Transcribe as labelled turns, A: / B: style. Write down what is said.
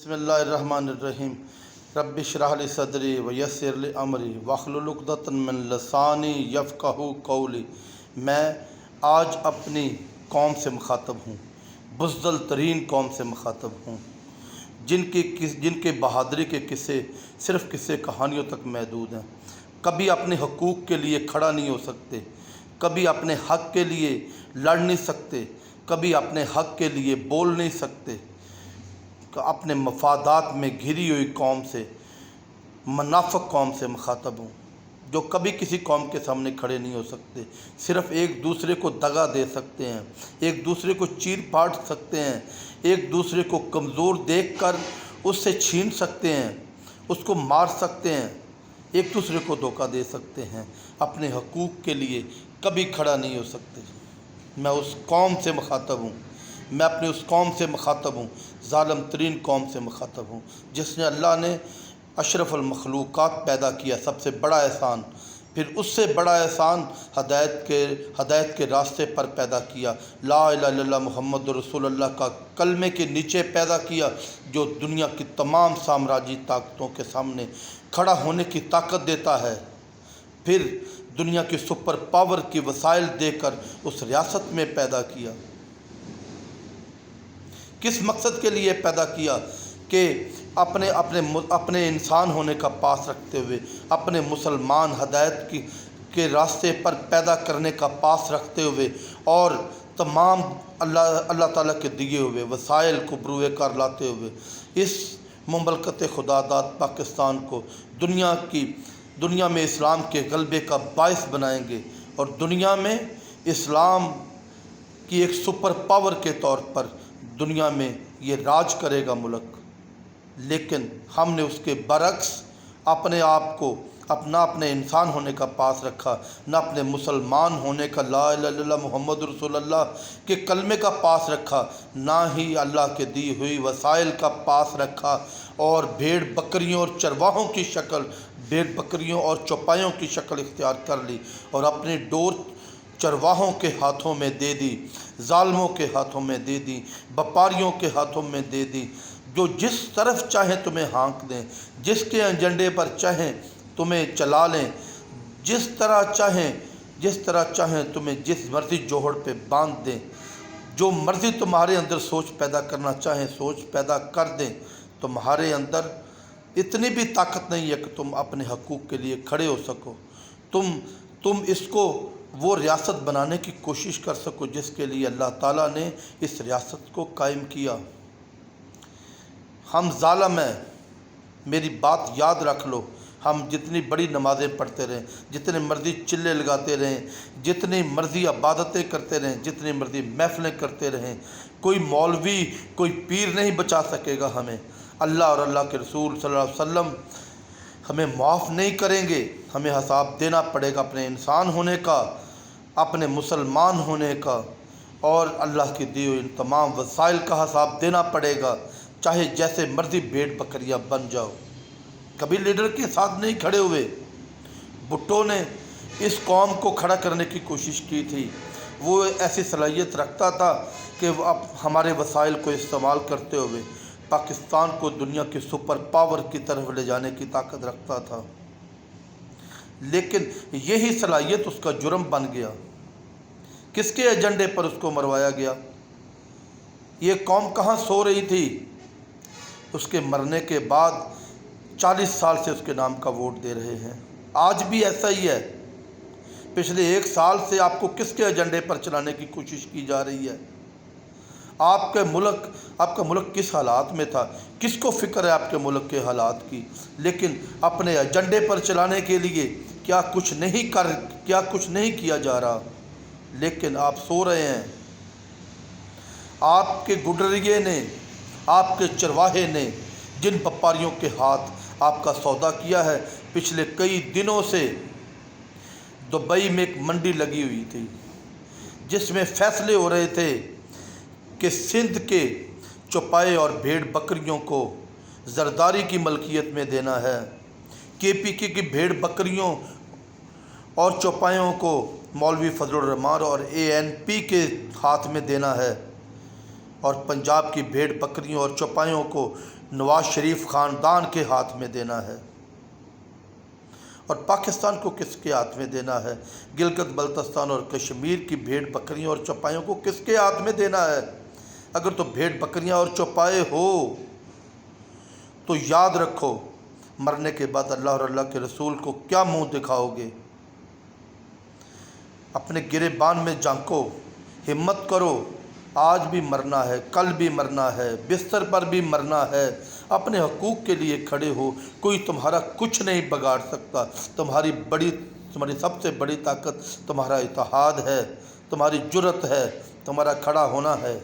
A: बिस्मिल्लाहिर्रहमानिर्रहीम। रब्बि इश्रह ली सदरी व यस्सिर ली अमरी वहलुल उक़दतन मिन लिसानी यफ़क़हू क़ौली। मैं आज अपनी कौम से मुखातब हूँ, बुज़दिल तरीन कौम से मुखातब हूँ, जिनके बहादुरी के किस्से सिर्फ़ किस्से कहानियों तक महदूद हैं। कभी अपने हकूक़ के लिए खड़ा नहीं हो सकते, कभी अपने हक़ के लिए लड़ नहीं सकते, कभी अपने हक़ के लिए बोल नहीं सकते। अपने मफादात में घिरी हुई कौम से, मुनाफ़िक़ कौम से मुखातब हूँ, जो कभी किसी कौम के सामने खड़े नहीं हो सकते। सिर्फ़ एक दूसरे को दगा दे सकते हैं, एक दूसरे को चीर फाड़ सकते हैं, एक दूसरे को कमज़ोर देखकर उससे छीन सकते हैं, उसको मार सकते हैं, एक दूसरे को धोखा दे सकते हैं। अपने हकूक़ के लिए कभी खड़ा नहीं हो सकते। मैं उस कौम से मुखातब हूँ, मैं अपनी उस कौम से मुखातब हूँ, ज़ालिम तरीन कौम से मुखातब हूँ, जिसने अल्लाह ने अशरफुल मखलूक़ात पैदा किया, सबसे बड़ा एहसान, फिर उससे बड़ा एहसान हदायत के रास्ते पर पैदा किया। ला इलाहा इल्लल्लाह मुहम्मदुर रसूलुल्लाह का कलमे के नीचे पैदा किया, जो दुनिया की तमाम साम्राज्यी ताकतों के सामने खड़ा होने की ताकत देता है। फिर दुनिया की सुपर पावर की वसाइल देकर उस रियासत में पैदा किया। किस मकसद के लिए पैदा किया कि अपने इंसान होने का पास रखते हुए, अपने मुसलमान हदायत के रास्ते पर पैदा करने का पास रखते हुए, और तमाम अल्लाह ताला के दिए हुए वसाइल को बरूए कार लाते हुए इस मुमलकत खुदादाद पाकिस्तान को दुनिया में इस्लाम के गलबे का बाइस बनाएंगे, और दुनिया में इस्लाम की एक सुपर पावर के तौर पर दुनिया में ये राज करेगा मुल्क। लेकिन हमने उसके बरक्स अपने आप को अपने इंसान होने का पास रखा, न अपने मुसलमान होने का, ला इलाहा इल्लल्लाह मुहम्मदुर रसूलुल्लाह के कलमे का पास रखा, ना ही अल्लाह के दी हुई वसाइल का पास रखा, और भेड़ बकरियों और चरवाहों की शक्ल, भेड़ बकरियों और चौपायों की शक्ल इख्तियार कर ली, और अपनी डोर चरवाहों के हाथों में दे दी, जालिमों के हाथों में दे दी, व्यापारियों के हाथों में दे दी, जो जिस तरफ चाहें तुम्हें हाँक दें, जिसके एजेंडे पर चाहें तुम्हें चला लें, जिस तरह चाहें तुम्हें जिस मर्ज़ी जोहड़ पे बांध दें, जो मर्ज़ी तुम्हारे अंदर सोच पैदा करना चाहें सोच पैदा कर दें। तुम्हारे अंदर इतनी भी ताकत नहीं है कि तुम अपने हकूक़ के लिए खड़े हो सको, तुम इसको वो रियासत बनाने की कोशिश कर सको जिसके लिए अल्लाह ताला ने इस रियासत को कायम किया। हम ज़ालिम हैं, मेरी बात याद रख लो। हम जितनी बड़ी नमाज़ें पढ़ते रहें, जितने मर्ज़ी चिल्ले लगाते रहें, जितनी मर्ज़ी इबादतें करते रहें, जितनी मर्ज़ी महफ़िलें करते रहें, कोई मौलवी, कोई पीर नहीं बचा सकेगा हमें। अल्लाह और अल्लाह के रसूल सल्लल्लाहु अलैहि वसल्लम हमें माफ़ नहीं करेंगे। हमें हिसाब देना पड़ेगा अपने इंसान होने का, अपने मुसलमान होने का, और अल्लाह की दी हुई तमाम वसाइल का हिसाब देना पड़ेगा, चाहे जैसे मर्ज़ी भेड़ बकरियाँ बन जाओ। कभी लीडर के साथ नहीं खड़े हुए। भुट्टो ने इस कौम को खड़ा करने की कोशिश की थी। वो ऐसी सलाहियत रखता था कि वो अब हमारे वसाइल को इस्तेमाल करते हुए पाकिस्तान को दुनिया की सुपर पावर की तरफ ले जाने की ताकत रखता था, लेकिन यही सलाहियत उसका जुर्म बन गया। किसके एजेंडे पर उसको मरवाया गया? ये कौम कहाँ सो रही थी? उसके मरने के बाद 40 साल से उसके नाम का वोट दे रहे हैं। आज भी ऐसा ही है। पिछले 1 साल से आपको किसके एजेंडे पर चलाने की कोशिश की जा रही है? आपका मुल्क किस हालात में था? किसको फ़िक्र है आपके मुल्क के हालात की? लेकिन अपने एजेंडे पर चलाने के लिए क्या कुछ नहीं किया जा रहा। लेकिन आप सो रहे हैं। आपके गुडरिए ने, आपके चरवाहे ने जिन व्यापारियों के हाथ आपका सौदा किया है, पिछले कई दिनों से दुबई में एक मंडी लगी हुई थी जिसमें फैसले हो रहे थे कि सिंध के चौपाए और भेड़ बकरियों को जरदारी की मलकियत में देना है, KPK की भेड़ बकरियों और चौपायों को मौलवी फजलुर रहमान और ANP के हाथ में देना है, और पंजाब की भेड़ बकरियों और चौपायों को नवाज शरीफ ख़ानदान के हाथ में देना है और पाकिस्तान को किसके हाथ में देना है? गिलगित बल्तिस्तान और कश्मीर की भेड़ बकरियों और चौपायों को किसके हाथ में देना है? अगर तो भेड़ बकरियां और चौपाए हो तो याद रखो, मरने के बाद अल्लाह और अल्लाह के रसूल को क्या मुंह दिखाओगे? अपने गिरेबान में झांको, हिम्मत करो, आज भी मरना है, कल भी मरना है, बिस्तर पर भी मरना है। अपने हकूक़ के लिए खड़े हो, कोई तुम्हारा कुछ नहीं बिगाड़ सकता। तुम्हारी सबसे बड़ी ताकत तुम्हारा इत्तेहाद है, तुम्हारी जुर्रत है, तुम्हारा खड़ा होना है।